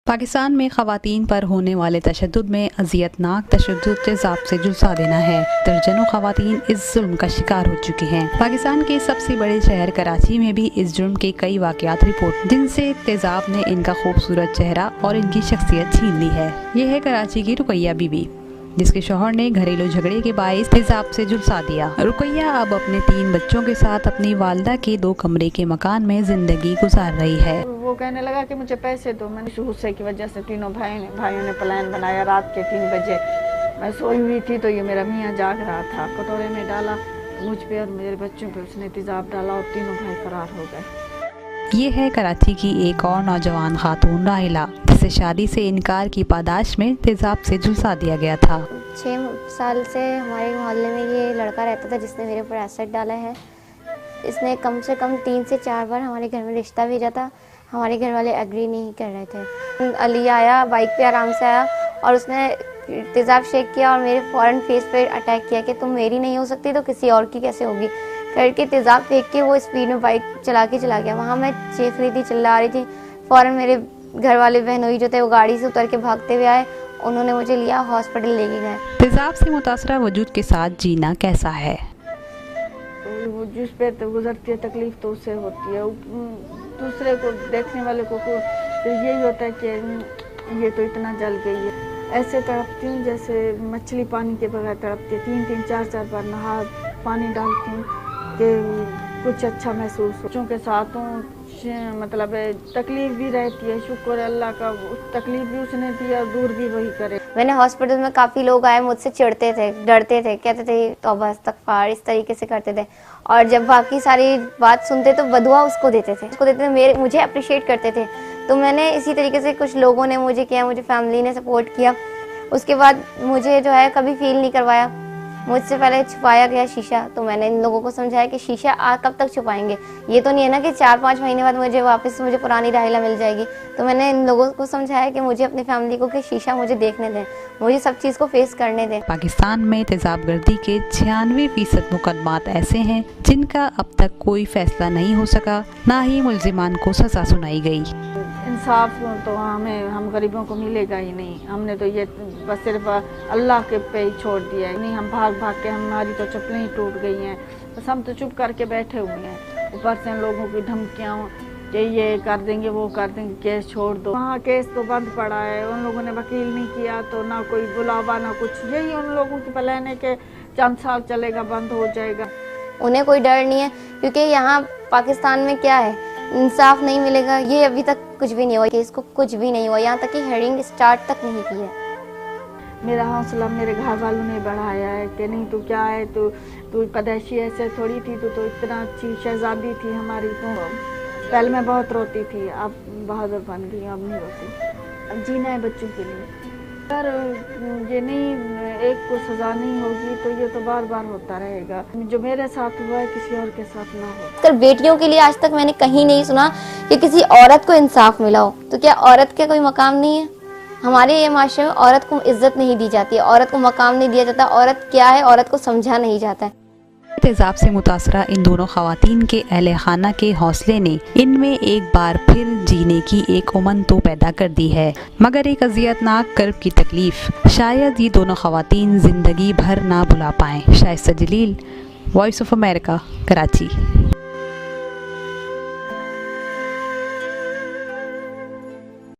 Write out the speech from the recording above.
पाकिस्तान में ख़वातीन पर होने वाले तशद्दुद में अज़ियतनाक तशद्दुद तेज़ाब से झुलसा देना है। दर्जनों ख़वातीन इस जुल्म का शिकार हो चुकी हैं। पाकिस्तान के सबसे बड़े शहर कराची में भी इस जुर्म के कई वाक़यात रिपोर्ट जिनसे तेज़ाब ने इनका खूबसूरत चेहरा और इनकी शख्सियत छीन ली है। ये है कराची की रुकैया बीबी, जिसके शौहर ने घरेलू झगड़े के बाइस तेज़ाब से झुलसा दिया। रुकैया अब अपने 3 बच्चों के साथ अपनी वालदा के 2 कमरे के मकान में जिंदगी गुजार रही है। वो कहने लगा कि मुझे पैसे दो। मैंने गुस्से की वजह से तीनों भाइयों ने प्लान बनाया। रात के 3 बजे मैं सोई हुई थी तो ये मेरा मियाँ जाग रहा था, कटोरे में डाला मुझ पे और मेरे बच्चों पे उसने तेज़ाब डाला और तीनों भाई फरार हो गए। ये है कराची की एक और नौजवान खातून राहिला, जिसे शादी से इनकार की पादाश में तेज़ाब से झुलसा दिया गया था। 6 साल से हमारे मोहल्ले में ये लड़का रहता था जिसने मेरे ऊपर एसिड डाला है। इसने कम से कम 3 से 4 बार हमारे घर में रिश्ता भेजा था। हमारे घर वाले एग्री नहीं कर रहे थे। अली आया, बाइक पे आराम से आया और उसने तेज़ाब शेक किया और मेरे फ़ौरन फेस पे अटैक किया कि तुम मेरी नहीं हो सकती तो किसी और की कैसे होगी करके तेज़ाब फेंक के वो स्पीड में बाइक चला गया। वहाँ मैं चीख रही थी, चिल्ला रही थी। फ़ौरन मेरे घर वाले बहनोई जो थे वो गाड़ी से उतर के भागते हुए आए। उन्होंने मुझे लिया, हॉस्पिटल लेके गए। तेज़ाब से मुतासरा वजूद के साथ जीना कैसा है? वो जिस पे तो गुजरती है तकलीफ तो उससे होती है। दूसरे को देखने वाले को तो यही होता है कि ये तो इतना जल गई है। ऐसे तड़पती हूँ जैसे मछली पानी के बगैर तड़पती है। 3-3 4-4 बार नहा पानी डालती हूँ कि कुछ अच्छा महसूस हो। बच्चों के साथ हूँ, मतलब तकलीफ भी रहती है। शुक्र अल्लाह का, तकलीफ भी उसने दी और दूर भी वही करे। मैंने हॉस्पिटल में काफ़ी लोग आए, मुझसे चिढ़ते थे, डरते थे, कहते थे तौबा इस्तग़फ़ार, इस तरीके से करते थे। और जब बाकी सारी बात सुनते तो बदुआ उसको देते थे, मुझे अप्रिशिएट करते थे। तो मैंने इसी तरीके से कुछ लोगों ने मुझे किया, मुझे फैमिली ने सपोर्ट किया। उसके बाद मुझे जो है कभी फील नहीं करवाया। मुझसे पहले छुपाया गया शीशा, तो मैंने इन लोगों को समझाया कि शीशा कब तक छुपाएंगे। ये तो नहीं है ना कि 4-5 महीने बाद मुझे पुरानी राहिला मिल जाएगी। तो मैंने इन लोगों को समझाया कि मुझे अपनी फैमिली को कि शीशा मुझे देखने दें, मुझे सब चीज़ को फेस करने दें। पाकिस्तान में तेज़ाबगर्दी के 96% मुकदमात ऐसे हैं जिनका अब तक कोई फैसला नहीं हो सका, ना ही मुल्जिमान को सजा सुनाई गई। इंसाफ तो हम गरीबों को मिलेगा ही नहीं। हमने तो ये बस सिर्फ अल्लाह के पे ही छोड़ दिया है। नहीं, हम भाग के हमारी तो चप्पलें ही टूट गई हैं। बस हम तो चुप करके बैठे हुए हैं। ऊपर से लोगों की धमकियाँ कि ये कर देंगे, वो कर देंगे, केस छोड़ दो। वहाँ केस तो बंद पड़ा है। उन लोगों ने वकील नहीं किया तो ना कोई बुलावा ना कुछ। यही उन लोगों की प्लान है कि चंद साल चलेगा, बंद हो जाएगा। उन्हें कोई डर नहीं है क्योंकि यहाँ पाकिस्तान में क्या है, इंसाफ नहीं मिलेगा। ये अभी तक कुछ भी नहीं हुआ, केस को कुछ भी नहीं हुआ, यहाँ तक कि हेयरिंग स्टार्ट तक नहीं की है। मेरा हौसला मेरे घर वालों ने बढ़ाया है कि नहीं तू क्या है, तू पैदाइशी ऐसे थोड़ी थी, तू तो इतना अच्छी शहजादी थी हमारी। तो पहले मैं बहुत रोती थी, अब बहादुर बन गई, अब नहीं रोती। अब जीना है बच्चों के लिए। अगर ये नहीं, एक को सजा नहीं होगी तो ये तो बार बार होता रहेगा। जो मेरे साथ हुआ है किसी और के साथ ना हो। कर बेटियों के लिए आज तक मैंने कहीं नहीं सुना कि किसी औरत को इंसाफ मिला हो। तो क्या औरत का कोई मकाम नहीं है? हमारे ये माशरे में औरत को इज्जत नहीं दी जाती है, औरत को मकाम नहीं दिया जाता। औरत क्या है, औरत को समझा नहीं जाता है। तेज़ाब से मुतासरा इन दोनों ख़वातीन के अहले खाना के हौसले ने इनमें एक बार फिर जीने की एक उमंग तो पैदा कर दी है, मगर एक अज़ियतनाक कर्ब की तकलीफ शायद ये दोनों ख़वातीन जिंदगी भर ना भुला पाएं। शाइस्ता जलील, वॉइस ऑफ अमेरिका, कराची।